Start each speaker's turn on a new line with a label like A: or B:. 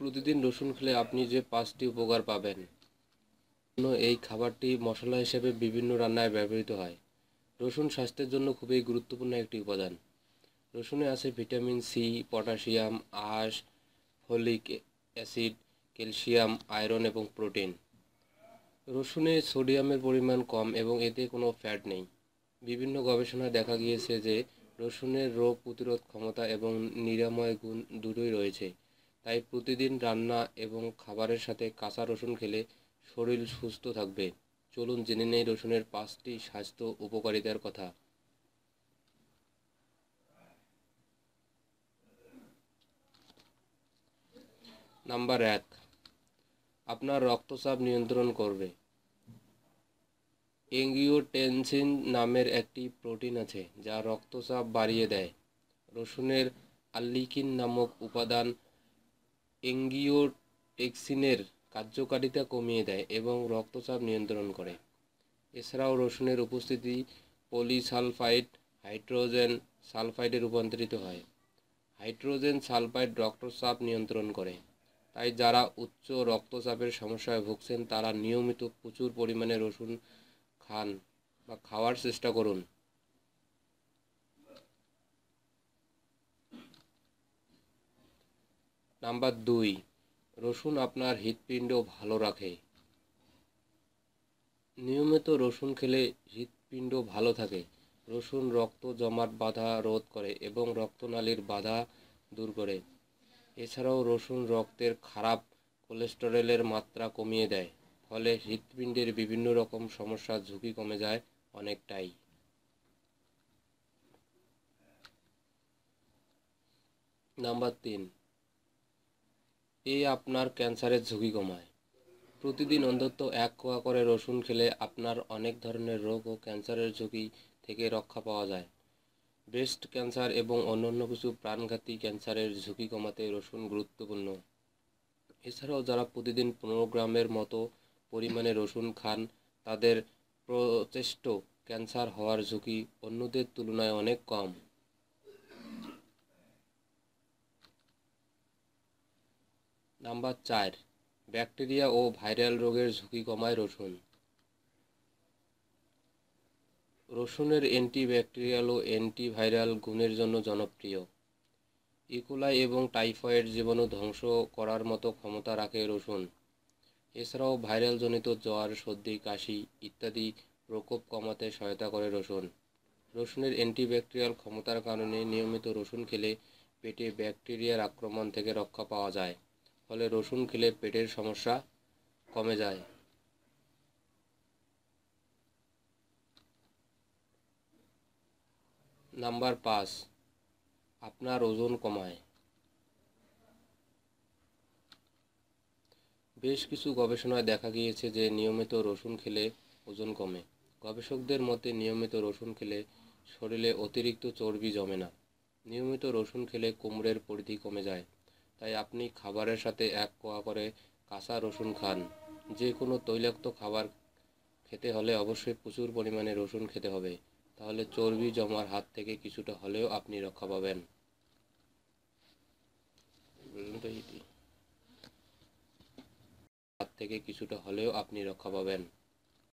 A: প্রতিদিন রসুন খেলে আপনি যে 5টি উপকার পাবেন। এই খাবারটি মশলা হিসেবে বিভিন্ন রান্নায় ব্যবহৃত হয়। রসুন স্বাস্থ্যের জন্য খুবই গুরুত্বপূর্ণ একটি উপাদান। রসুনে আছে ভিটামিন সি, পটাশিয়াম, আঁশ, ফলিক অ্যাসিড, ক্যালসিয়াম, আয়রন এবং প্রোটিন। রসুনে সোডিয়ামের পরিমাণ কম এবং এতে কোনো ফ্যাট নেই। বিভিন্ন গবেষণায় দেখা গিয়েছে যে রসুনের রোগ প্রতিরোধ ক্ষমতা এবং নিরাময় গুণ দুটোই রয়েছে। তাই প্রতিদিন রান্না এবং খাবারের সাথে কাঁচা রসুন খেলে শরীর সুস্থ থাকবে। চলুন জেনে নেই রসুনের 5টি স্বাস্থ্য উপকারিতার কথা। নাম্বার 1, আপনার রক্তচাপ নিয়ন্ত্রণ করবে। এঙ্গিওটেনসিন নামের একটি প্রোটিন আছে যা রক্তচাপ বাড়িয়ে দেয়। রসুনের আর্লিকিন নামক উপাদান এঙ্গিওটেনসিনের কার্যকারিতা কমিয়ে দেয় এবং রক্তচাপ নিয়ন্ত্রণ করে। এছাড়াও রসুনের উপস্থিতি পলিসালফাইড হাইড্রোজেন সালফাইডে রূপান্তরিত হয়। হাইড্রোজেন সালফাইড রক্তচাপ নিয়ন্ত্রণ করে। তাই যারা উচ্চ রক্তচাপের সমস্যায় ভুগছেন তারা নিয়মিত প্রচুর পরিমাণে রসুন খান বা খাওয়ার চেষ্টা করুন। নাম্বার 2, রসুন আপনার হৃৎপিণ্ড ভালো রাখে। নিয়মিত রসুন খেলে হৃৎপিণ্ড ভালো থাকে। রসুন রক্ত জমাট বাধা রোধ করে এবং রক্তনালীর বাধা দূর করে। এছাড়াও রসুন রক্তের খারাপ কোলেস্টেরলের মাত্রা কমিয়ে দেয়, ফলে হৃৎপিণ্ডের বিভিন্ন রকম সমস্যার ঝুঁকি কমে যায় অনেকটাই। নাম্বার 3, আপনার ক্যান্সারের ঝুঁকি কমায়। প্রতিদিন অন্তত 1 কোয়া করে রসুন খেলে আপনার অনেক ধরনের রোগ ও ক্যান্সারের ঝুঁকি থেকে রক্ষা পাওয়া যায়। ব্রেস্ট ক্যান্সার এবং অন্যান্য কিছু প্রাণঘাতী ক্যান্সারের ঝুঁকি কমাতে রসুন গুরুত্বপূর্ণ। এছাড়াও যারা প্রতিদিন 15 গ্রামের মতো পরিমাণে রসুন খান তাদের প্রচেষ্ট ক্যান্সার হওয়ার ঝুঁকি অন্যদের তুলনায় অনেক কম। নাম্বার 4, ব্যাকটেরিয়া ও ভাইরাল রোগের ঝুঁকি কমায় রসুন। রসুনের অ্যান্টিব্যাকটেরিয়াল ও অ্যান্টিভাইরাল গুণের জন্য জনপ্রিয়। ইকোলাই এবং টাইফয়েড জীবাণু ধ্বংস করার মতো ক্ষমতা রাখে রসুন। এছাড়াও ভাইরালজনিত জ্বর, সর্দি, কাশি ইত্যাদি প্রকোপ কমাতে সহায়তা করে রসুন। রসুনের অ্যান্টিব্যাকটেরিয়াল ক্ষমতার কারণে নিয়মিত রসুন খেলে পেটে ব্যাকটেরিয়ার আক্রমণ থেকে রক্ষা পাওয়া যায়, ফলে রসুন খেলে পেটের সমস্যা কমে যায়। নাম্বার 5, আপনার ওজন কমায়। বেশ কিছু গবেষণায় দেখা গিয়েছে যে নিয়মিত রসুন খেলে ওজন কমে। গবেষকদের মতে নিয়মিত রসুন খেলে শরীরে অতিরিক্ত চর্বি জমে না। নিয়মিত রসুন খেলে কোমরের পরিধি কমে যায়। তাই আপনি খাবারের সাথে 1 কোয়া করে কাঁচা রসুন খান। যে কোনো তৈলাক্ত খাবার খেতে হলে অবশ্যই প্রচুর পরিমাণে রসুন খেতে হবে, তাহলে চর্বি জমার হাত থেকে কিছুটা হলেও আপনি রক্ষা পাবেন।